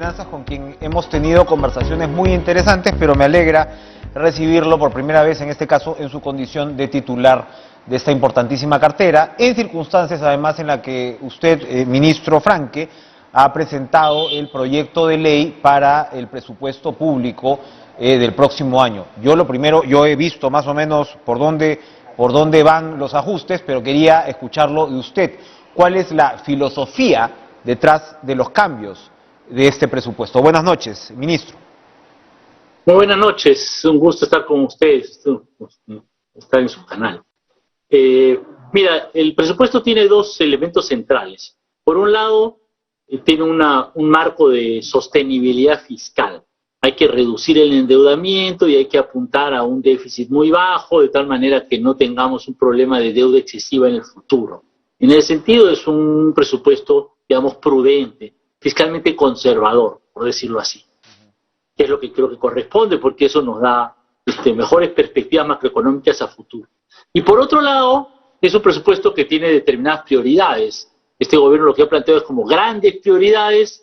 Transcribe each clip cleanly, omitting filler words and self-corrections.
Finanzas, con quien hemos tenido conversaciones muy interesantes, pero me alegra recibirlo por primera vez, en este caso, en su condición de titular de esta importantísima cartera, en circunstancias además en la que usted, ministro Franque, ha presentado el proyecto de ley para el presupuesto público del próximo año. Yo he visto más o menos por dónde van los ajustes, pero quería escucharlo de usted. ¿Cuál es la filosofía detrás de los cambios de este presupuesto? Buenas noches, ministro. Muy buenas noches, un gusto estar con ustedes, estar en su canal. Mira, el presupuesto tiene dos elementos centrales. Por un lado, tiene un marco de sostenibilidad fiscal. Hay que reducir el endeudamiento y hay que apuntar a un déficit muy bajo, de tal manera que no tengamos un problema de deuda excesiva en el futuro. En ese sentido, es un presupuesto, digamos, prudente, fiscalmente conservador, por decirlo así, que es lo que creo que corresponde, porque eso nos da mejores perspectivas macroeconómicas a futuro. Y por otro lado, es un presupuesto que tiene determinadas prioridades. Este gobierno lo que ha planteado es como grandes prioridades: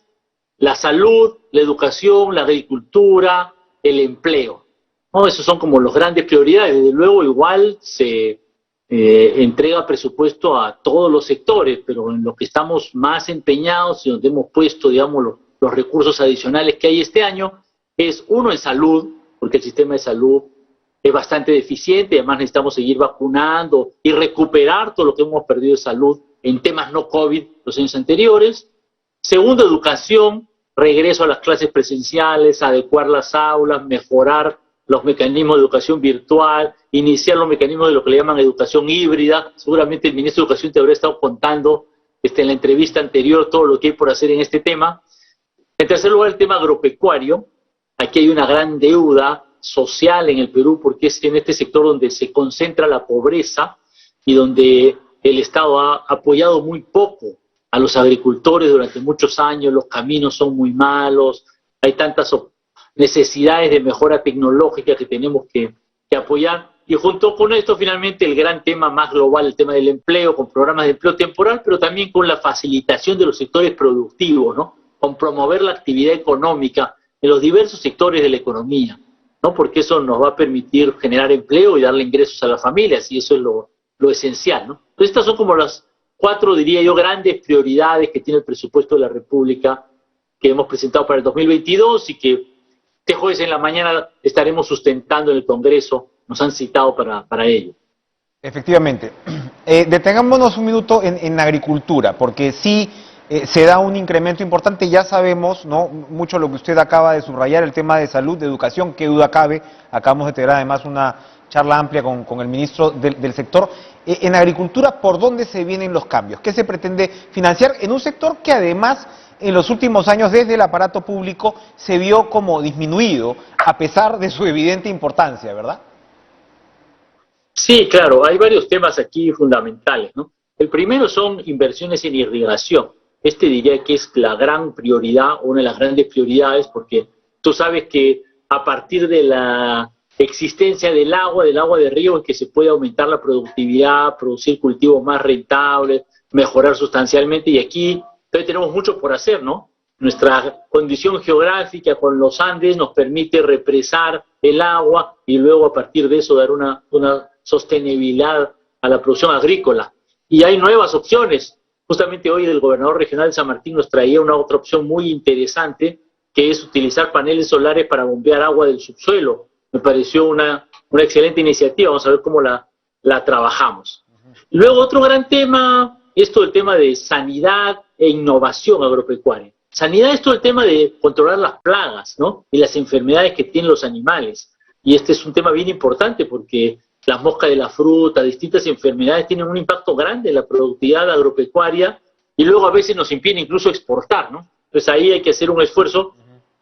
la salud, la educación, la agricultura, el empleo, ¿no? Esos son como las grandes prioridades. Desde luego, igual se entrega presupuesto a todos los sectores, pero en lo que estamos más empeñados y donde hemos puesto, digamos, los recursos adicionales que hay este año es, uno, en salud, porque el sistema de salud es bastante deficiente, además necesitamos seguir vacunando y recuperar todo lo que hemos perdido de salud en temas no COVID los años anteriores. Segundo, educación, regreso a las clases presenciales, adecuar las aulas, mejorar los mecanismos de educación virtual, iniciar los mecanismos de lo que le llaman educación híbrida. Seguramente el ministro de Educación te habrá estado contando en la entrevista anterior todo lo que hay por hacer en este tema. En tercer lugar, el tema agropecuario. Aquí hay una gran deuda social en el Perú, porque es en este sector donde se concentra la pobreza y donde el Estado ha apoyado muy poco a los agricultores durante muchos años. Los caminos son muy malos, hay tantas necesidades de mejora tecnológica que tenemos que apoyar. Y junto con esto, finalmente, el gran tema más global, el tema del empleo, con programas de empleo temporal, pero también con la facilitación de los sectores productivos, ¿no? Con promover la actividad económica en los diversos sectores de la economía, ¿no? Porque eso nos va a permitir generar empleo y darle ingresos a las familias, y eso es lo esencial, ¿no? Entonces, estas son como las cuatro, diría yo, grandes prioridades que tiene el presupuesto de la República, que hemos presentado para el 2022 y que este jueves en la mañana estaremos sustentando en el Congreso. Nos han citado para ello. Efectivamente. Detengámonos un minuto en agricultura, porque sí se da un incremento importante. Ya sabemos, ¿no?, mucho lo que usted acaba de subrayar, el tema de salud, de educación, qué duda cabe. Acabamos de tener además una charla amplia con el ministro del sector. En agricultura, ¿por dónde se vienen los cambios? ¿Qué se pretende financiar en un sector que además en los últimos años desde el aparato público se vio como disminuido, a pesar de su evidente importancia, ¿verdad? Sí, claro, hay varios temas aquí fundamentales, ¿no? El primero son inversiones en irrigación. Diría que es la gran prioridad, una de las grandes prioridades, porque tú sabes que a partir de la existencia del agua de río, es que se puede aumentar la productividad, producir cultivos más rentables, mejorar sustancialmente, y aquí todavía tenemos mucho por hacer, ¿no? Nuestra condición geográfica con los Andes nos permite represar el agua y luego a partir de eso dar una sostenibilidad a la producción agrícola. Y hay nuevas opciones. Justamente hoy el gobernador regional de San Martín nos traía una otra opción muy interesante, que es utilizar paneles solares para bombear agua del subsuelo. Me pareció una excelente iniciativa. Vamos a ver cómo la trabajamos. Luego, otro gran tema es todo el tema de sanidad e innovación agropecuaria. Sanidad es todo el tema de controlar las plagas, ¿no?, y las enfermedades que tienen los animales. Y este es un tema bien importante porque las moscas de la fruta, distintas enfermedades tienen un impacto grande en la productividad agropecuaria y luego a veces nos impiden incluso exportar, ¿no? Entonces ahí hay que hacer un esfuerzo.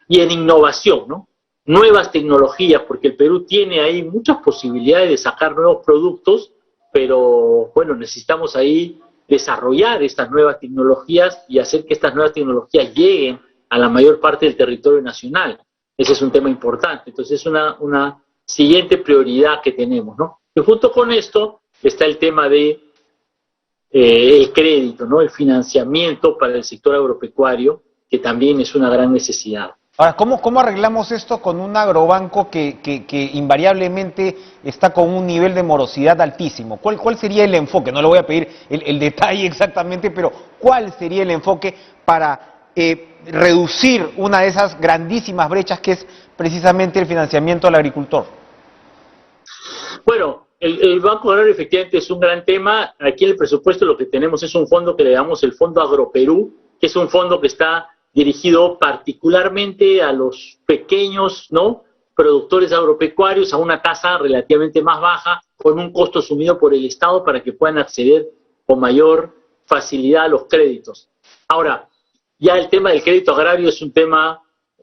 Y en innovación, ¿no? Nuevas tecnologías, porque el Perú tiene ahí muchas posibilidades de sacar nuevos productos, pero bueno, necesitamos ahí desarrollar estas nuevas tecnologías y hacer que estas nuevas tecnologías lleguen a la mayor parte del territorio nacional. Ese es un tema importante. Entonces es una siguiente prioridad que tenemos, ¿no? Y junto con esto está el tema de el crédito, ¿no?, el financiamiento para el sector agropecuario, que también es una gran necesidad. Ahora, ¿cómo arreglamos esto con un agrobanco que invariablemente está con un nivel de morosidad altísimo? ¿Cuál sería el enfoque? No le voy a pedir el detalle exactamente, pero ¿cuál sería el enfoque para reducir una de esas grandísimas brechas que es precisamente el financiamiento al agricultor? Bueno, el Banco Agrario efectivamente es un gran tema. Aquí en el presupuesto lo que tenemos es un fondo que le llamamos el Fondo Agroperú, que es un fondo que está dirigido particularmente a los pequeños, ¿no?, productores agropecuarios a una tasa relativamente más baja, con un costo asumido por el Estado para que puedan acceder con mayor facilidad a los créditos. Ahora, ya el tema del crédito agrario es un tema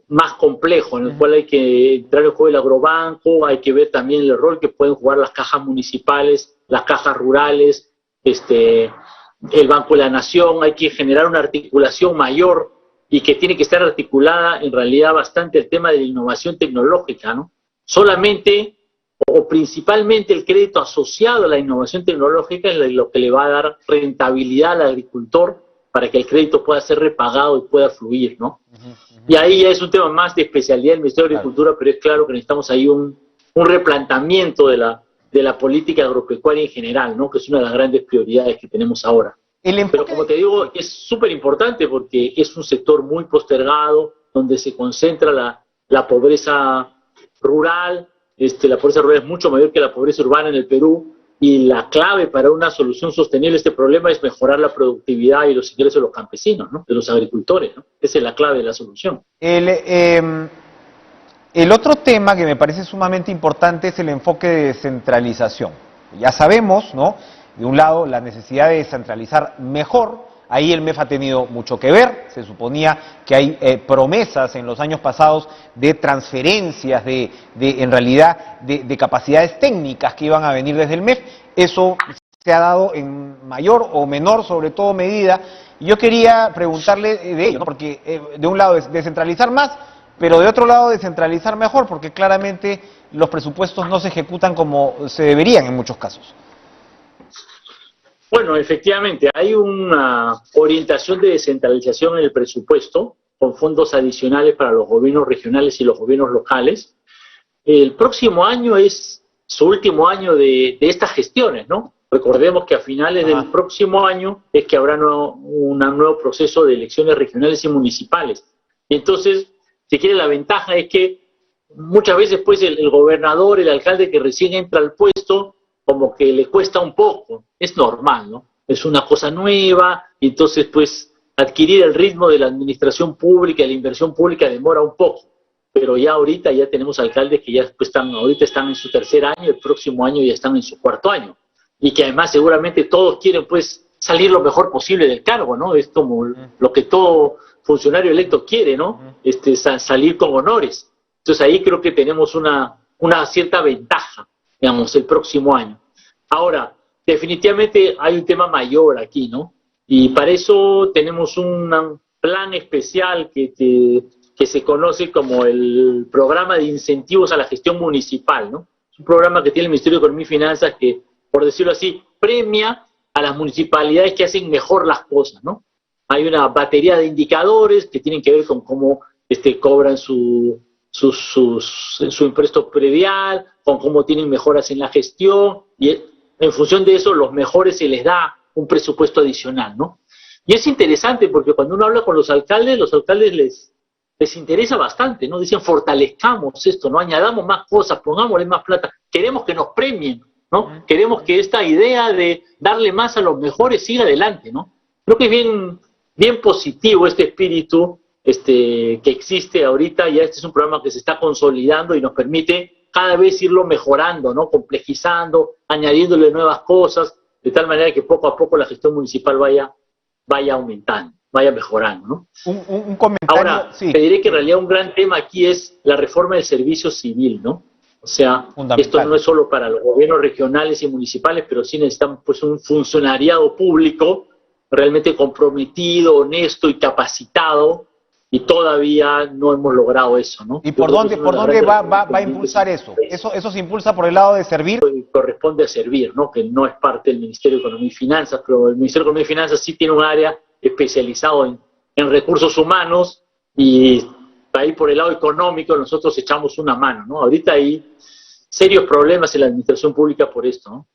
más complejo, en el cual hay que entrar en juego el agrobanco, hay que ver también el rol que pueden jugar las cajas municipales, las cajas rurales, el Banco de la Nación. Hay que generar una articulación mayor y que tiene que estar articulada en realidad bastante el tema de la innovación tecnológica, ¿no? Solamente o principalmente el crédito asociado a la innovación tecnológica es lo que le va a dar rentabilidad al agricultor para que el crédito pueda ser repagado y pueda fluir, ¿no? Y ahí ya es un tema más de especialidad del Ministerio de Agricultura, pero es claro que necesitamos ahí un replanteamiento de la política agropecuaria en general, ¿no?, que es una de las grandes prioridades que tenemos ahora. Pero como te digo, es súper importante porque es un sector muy postergado, donde se concentra la pobreza rural. La pobreza rural es mucho mayor que la pobreza urbana en el Perú, y la clave para una solución sostenible a este problema es mejorar la productividad y los ingresos de los campesinos, ¿no?, de los agricultores, ¿no? Esa es la clave de la solución. El otro tema que me parece sumamente importante es el enfoque de descentralización. Ya sabemos, ¿no?, de un lado, la necesidad de descentralizar mejor. Ahí el MEF ha tenido mucho que ver. Se suponía que hay promesas en los años pasados de transferencias en realidad, de capacidades técnicas que iban a venir desde el MEF. Eso se ha dado en mayor o menor, sobre todo, medida. Y yo quería preguntarle de ello, ¿no?, porque de un lado es descentralizar más, pero de otro lado descentralizar mejor, porque claramente los presupuestos no se ejecutan como se deberían en muchos casos. Bueno, efectivamente, hay una orientación de descentralización en el presupuesto, con fondos adicionales para los gobiernos regionales y los gobiernos locales. El próximo año es su último año de estas gestiones, ¿no? Recordemos que a finales del próximo año es que habrá un nuevo proceso de elecciones regionales y municipales. Y entonces, si quiere, la ventaja es que muchas veces pues el gobernador, el alcalde que recién entra al puesto, como que le cuesta un poco. Es normal, ¿no? Es una cosa nueva, y entonces pues adquirir el ritmo de la administración pública, de la inversión pública demora un poco. Pero ya ahorita ya tenemos alcaldes que ya pues, ahorita están en su tercer año, el próximo año ya están en su cuarto año. Y que además seguramente todos quieren pues salir lo mejor posible del cargo, ¿no? Es como lo que todo funcionario electo quiere, ¿no? Salir con honores. Entonces ahí creo que tenemos una cierta ventaja, digamos, el próximo año. Ahora, definitivamente hay un tema mayor aquí, ¿no? Y para eso tenemos un plan especial que se conoce como el Programa de Incentivos a la Gestión Municipal, ¿no? Es un programa que tiene el Ministerio de Economía y Finanzas que, por decirlo así, premia a las municipalidades que hacen mejor las cosas, ¿no? Hay una batería de indicadores que tienen que ver con cómo cobran su impuesto predial, con cómo tienen mejoras en la gestión, y en función de eso los mejores se les da un presupuesto adicional, ¿no? Y es interesante porque cuando uno habla con los alcaldes les interesa bastante, ¿no? Dicen, fortalezcamos esto, ¿no? Añadamos más cosas, pongámosle más plata, queremos que nos premien, ¿no? Queremos que esta idea de darle más a los mejores siga adelante, ¿no? Creo que es bien positivo este espíritu que existe ahorita. Ya este es un programa que se está consolidando y nos permite cada vez irlo mejorando, ¿no? Complejizando, añadiéndole nuevas cosas, de tal manera que poco a poco la gestión municipal vaya aumentando, vaya mejorando, ¿no? Un comentario. Ahora, te diré que en realidad un gran tema aquí es la reforma del servicio civil, ¿no? O sea, esto no es solo para los gobiernos regionales y municipales, pero sí necesitamos pues un funcionariado público realmente comprometido, honesto y capacitado, y todavía no hemos logrado eso, ¿no? ¿Y por dónde va a impulsar eso? ¿Eso se impulsa por el lado de servir? Corresponde a servir, ¿no? Que no es parte del Ministerio de Economía y Finanzas, pero el Ministerio de Economía y Finanzas sí tiene un área especializado en recursos humanos y ahí por el lado económico nosotros echamos una mano, ¿no? Ahorita hay serios problemas en la administración pública por esto, ¿no?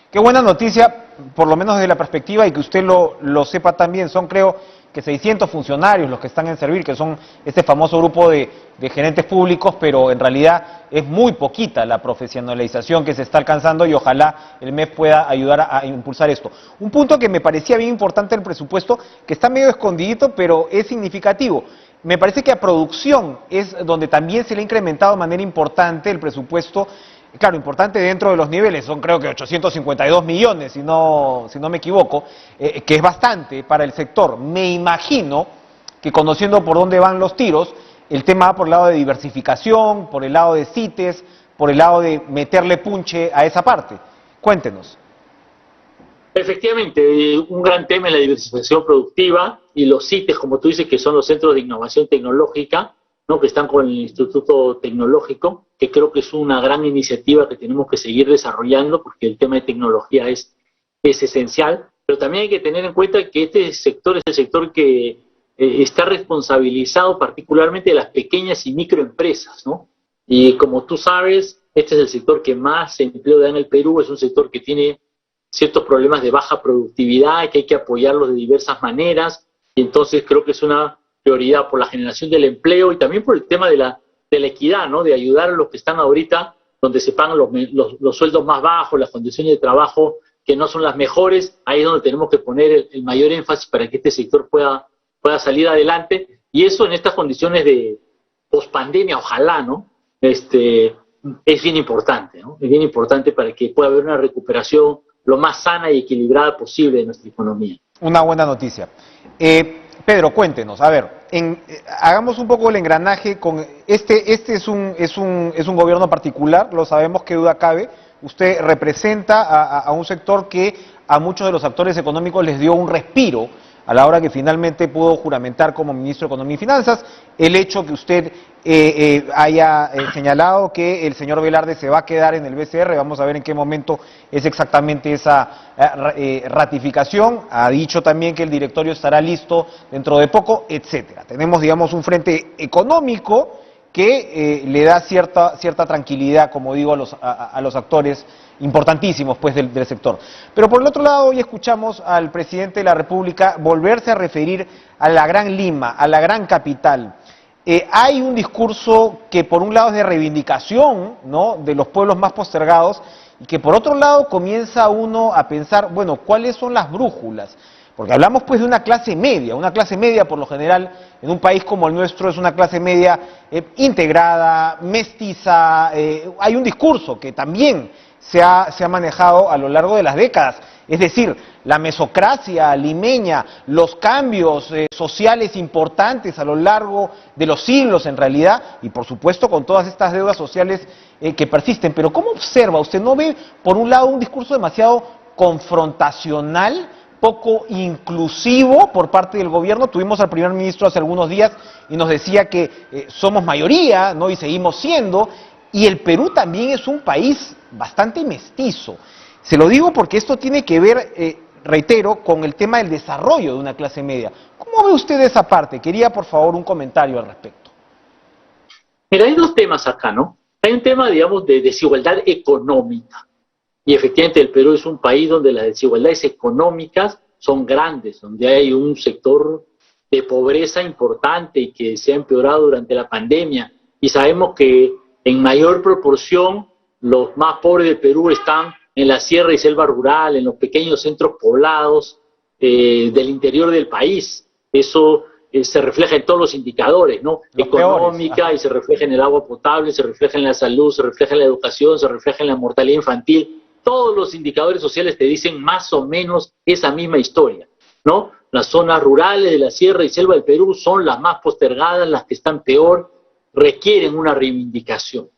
Qué buena noticia, por lo menos desde la perspectiva y que usted lo sepa también. Son, creo, que 600 funcionarios los que están en Servir, que son este famoso grupo de gerentes públicos, pero en realidad es muy poquita la profesionalización que se está alcanzando y ojalá el MEF pueda ayudar a impulsar esto. Un punto que me parecía bien importante del presupuesto, que está medio escondidito, pero es significativo. Me parece que a producción es donde también se le ha incrementado de manera importante el presupuesto. Claro, importante dentro de los niveles, son creo que 852 millones, si no me equivoco, que es bastante para el sector. Me imagino que conociendo por dónde van los tiros, el tema va por el lado de diversificación, por el lado de CITES, por el lado de meterle punche a esa parte. Cuéntenos. Efectivamente, un gran tema es la diversificación productiva y los CITES, como tú dices, que son los centros de innovación tecnológica, ¿no? Que están con el Instituto Tecnológico, que creo que es una gran iniciativa que tenemos que seguir desarrollando porque el tema de tecnología es esencial, pero también hay que tener en cuenta que este sector es el sector que está responsabilizado particularmente de las pequeñas y microempresas, ¿no? Y como tú sabes, este es el sector que más empleo da en el Perú, es un sector que tiene ciertos problemas de baja productividad, que hay que apoyarlos de diversas maneras, y entonces creo que es una prioridad por la generación del empleo y también por el tema de la equidad, ¿no? De ayudar a los que están ahorita, donde se pagan los sueldos más bajos, las condiciones de trabajo que no son las mejores, ahí es donde tenemos que poner el mayor énfasis para que este sector pueda salir adelante, y eso en estas condiciones de pospandemia, ojalá, ¿no? Es bien importante, ¿no? Es bien importante para que pueda haber una recuperación lo más sana y equilibrada posible de nuestra economía. Una buena noticia. Pedro, cuéntenos, a ver, hagamos un poco el engranaje con este es un gobierno particular, lo sabemos, qué duda cabe. Usted representa a un sector que a muchos de los actores económicos les dio un respiro a la hora que finalmente pudo juramentar como ministro de Economía y Finanzas. El hecho que usted haya señalado que el señor Velarde se va a quedar en el BCR, vamos a ver en qué momento es exactamente esa ratificación. Ha dicho también que el directorio estará listo dentro de poco, etcétera. Tenemos, digamos, un frente económico que le da cierta tranquilidad, como digo, a los actores importantísimos pues del sector. Pero por el otro lado, hoy escuchamos al presidente de la República volverse a referir a la Gran Lima, a la gran capital. Hay un discurso que por un lado es de reivindicación, ¿no?, de los pueblos más postergados, y que por otro lado comienza uno a pensar, bueno, ¿cuáles son las brújulas? Porque hablamos pues de una clase media por lo general en un país como el nuestro es una clase media integrada, mestiza. Hay un discurso que también se ha manejado a lo largo de las décadas, es decir, la mesocracia limeña, los cambios sociales importantes a lo largo de los siglos en realidad, y por supuesto con todas estas deudas sociales que persisten. Pero ¿cómo observa? ¿Usted no ve por un lado un discurso demasiado confrontacional, poco inclusivo por parte del gobierno? Tuvimos al primer ministro hace algunos días y nos decía que somos mayoría, ¿no?, y seguimos siendo, y el Perú también es un país bastante mestizo. Se lo digo porque esto tiene que ver, reitero, con el tema del desarrollo de una clase media. ¿Cómo ve usted esa parte? Quería, por favor, un comentario al respecto. Mira, hay dos temas acá, ¿no? Hay un tema, digamos, de desigualdad económica. Y efectivamente el Perú es un país donde las desigualdades económicas son grandes, donde hay un sector de pobreza importante y que se ha empeorado durante la pandemia. Y sabemos que en mayor proporción los más pobres del Perú están en la sierra y selva rural, en los pequeños centros poblados del interior del país. Eso se refleja en todos los indicadores, ¿no? Económica, y se refleja en el agua potable, se refleja en la salud, se refleja en la educación, se refleja en la mortalidad infantil. Todos los indicadores sociales te dicen más o menos esa misma historia, ¿no? Las zonas rurales de la sierra y selva del Perú son las más postergadas, las que están peor, requieren una reivindicación,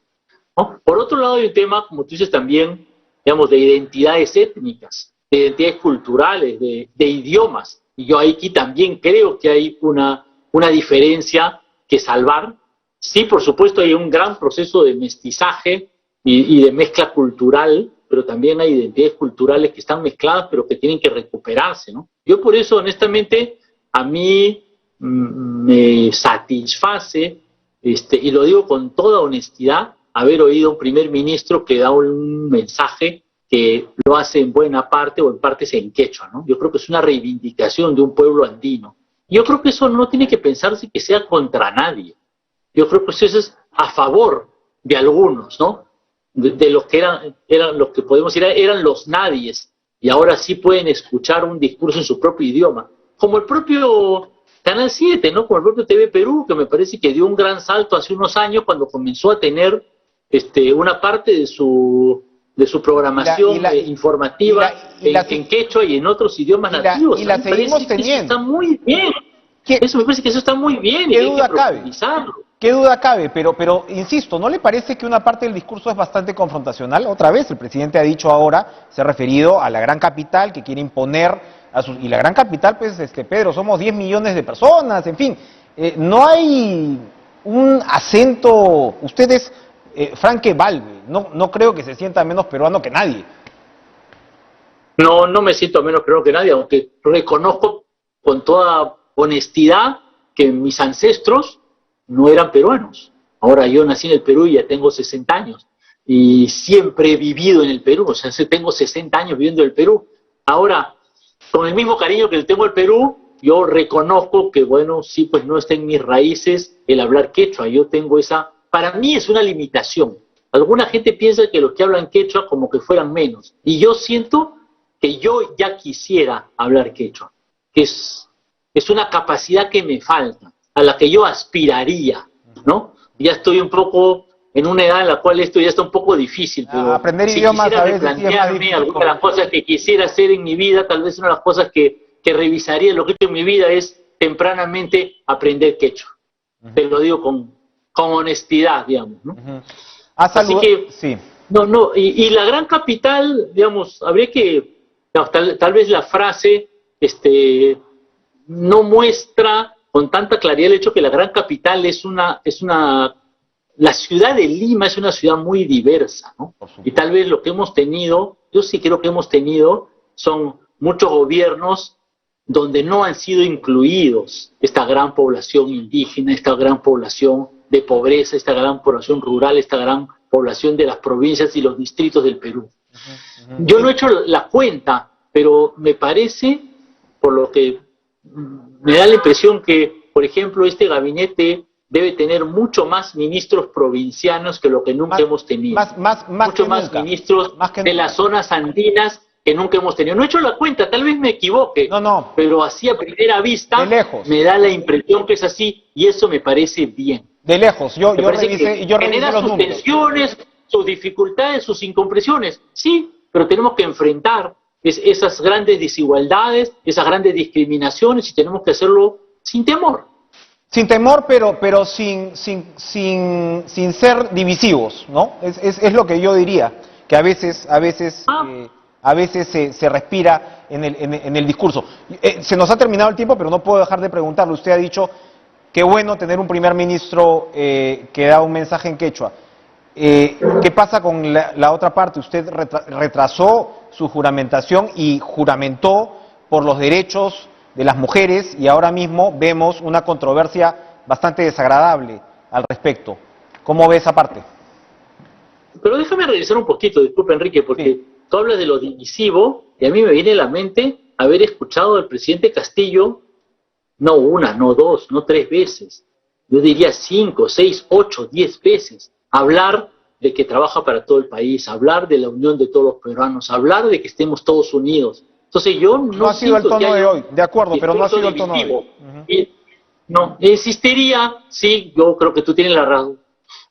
¿no? Por otro lado, hay un tema, como tú dices también, digamos, de identidades étnicas, de identidades culturales, de idiomas. Y yo aquí también creo que hay una diferencia que salvar. Sí, por supuesto, hay un gran proceso de mestizaje y de mezcla cultural, pero también hay identidades culturales que están mezcladas, pero que tienen que recuperarse, ¿no? Yo por eso, honestamente, a mí me satisface, y lo digo con toda honestidad, haber oído a un primer ministro que da un mensaje que lo hace en buena parte o en partes en quechua, ¿no? Yo creo que es una reivindicación de un pueblo andino. Yo creo que eso no tiene que pensarse que sea contra nadie. Yo creo que eso es a favor de algunos, ¿no? De los que eran los que podemos decir eran los nadies, y ahora sí pueden escuchar un discurso en su propio idioma. Como el propio Canal 7, ¿no? Como el propio TV Perú, que me parece que dio un gran salto hace unos años cuando comenzó a tener una parte de su programación informativa en quechua y en otros idiomas nativos. Y la seguimos teniendo. Eso está muy bien. Eso me parece que eso está muy bien y hay que profundizarlo. ¿Qué duda cabe? Pero insisto, ¿no le parece que una parte del discurso es bastante confrontacional? Otra vez, el presidente ha dicho ahora, se ha referido a la gran capital que quiere imponer y la gran capital, pues, Pedro, somos 10 millones de personas, en fin, no hay un acento, ustedes, Franque Valve, no creo que se sienta menos peruano que nadie. No, no me siento menos peruano que nadie, aunque reconozco con toda honestidad que mis ancestros no eran peruanos. Ahora yo nací en el Perú y ya tengo 60 años y siempre he vivido en el Perú, o sea, tengo 60 años viviendo en el Perú. Ahora, con el mismo cariño que le tengo al Perú, yo reconozco que, bueno, sí, pues no está en mis raíces el hablar quechua. Yo tengo para mí es una limitación. Alguna gente piensa que los que hablan quechua como que fueran menos, y yo siento que yo ya quisiera hablar quechua, que es una capacidad que me falta, a la que yo aspiraría, ¿no? Ya estoy un poco en una edad en la cual esto ya está un poco difícil, pero aprender si idiomas quisiera a veces replantearme algunas de las cosas que quisiera hacer en mi vida, tal vez una de las cosas que revisaría lo que he hecho en mi vida es tempranamente aprender quechua. Te lo digo con honestidad, digamos, ¿no? Así que, sí. No, y la gran capital, digamos, habría que, tal vez la frase, no muestra con tanta claridad el hecho que la gran capital la ciudad de Lima es una ciudad muy diversa, ¿no? Y tal vez lo que hemos tenido, yo sí creo que hemos tenido, son muchos gobiernos donde no han sido incluidos esta gran población indígena, esta gran población de pobreza, esta gran población rural, esta gran población de las provincias y los distritos del Perú. Yo no he hecho la cuenta, pero me parece, por lo que me da la impresión que, por ejemplo, este gabinete debe tener mucho más ministros provincianos que lo que nunca hemos tenido. Mucho más ministros de las zonas andinas que nunca hemos tenido. No he hecho la cuenta, tal vez me equivoque, pero así a primera vista me da la impresión que es así, y eso me parece bien. De lejos, yo revisé genera los sus números. tensiones, sus dificultades, sus incomprensiones, sí, pero tenemos que enfrentar esas grandes desigualdades, esas grandes discriminaciones, y tenemos que hacerlo sin temor. Sin temor, pero sin ser divisivos, ¿no? Es lo que yo diría, que a veces se respira en el discurso. Se nos ha terminado el tiempo, pero no puedo dejar de preguntarle. Usted ha dicho, qué bueno tener un primer ministro que da un mensaje en quechua. ¿Qué pasa con la otra parte? Usted retrasó su juramentación y juramentó por los derechos de las mujeres, y ahora mismo vemos una controversia bastante desagradable al respecto. ¿Cómo ve esa parte? Pero déjame regresar un poquito, disculpa Enrique, porque tú hablas de lo divisivo, y a mí me viene a la mente haber escuchado al presidente Castillo, no una, no dos, no 3 veces, yo diría 5, 6, 8, 10 veces, hablar de que trabaja para todo el país, hablar de la unión de todos los peruanos, hablar de que estemos todos unidos. Entonces yo no ha sido el tono de hoy, de acuerdo, pero no ha sido el tono de hoy. No, insistiría, sí, yo creo que tú tienes la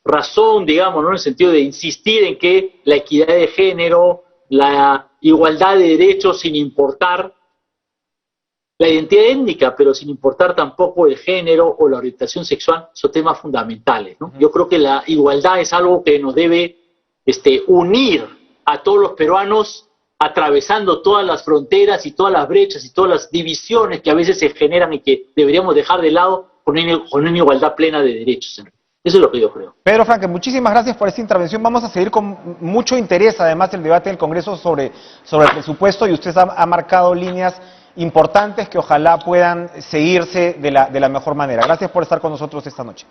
razón, digamos, ¿no? En el sentido de insistir en que la equidad de género, la igualdad de derechos sin importar la identidad étnica, pero sin importar tampoco el género o la orientación sexual, son temas fundamentales, ¿no? Yo creo que la igualdad es algo que nos debe unir a todos los peruanos, atravesando todas las fronteras y todas las brechas y todas las divisiones que a veces se generan y que deberíamos dejar de lado con una igualdad plena de derechos. Eso es lo que yo creo. Pedro Franque, muchísimas gracias por esta intervención. Vamos a seguir con mucho interés, además, el debate del Congreso sobre el presupuesto, y usted ha marcado líneas importantes que ojalá puedan seguirse de la mejor manera. Gracias por estar con nosotros esta noche.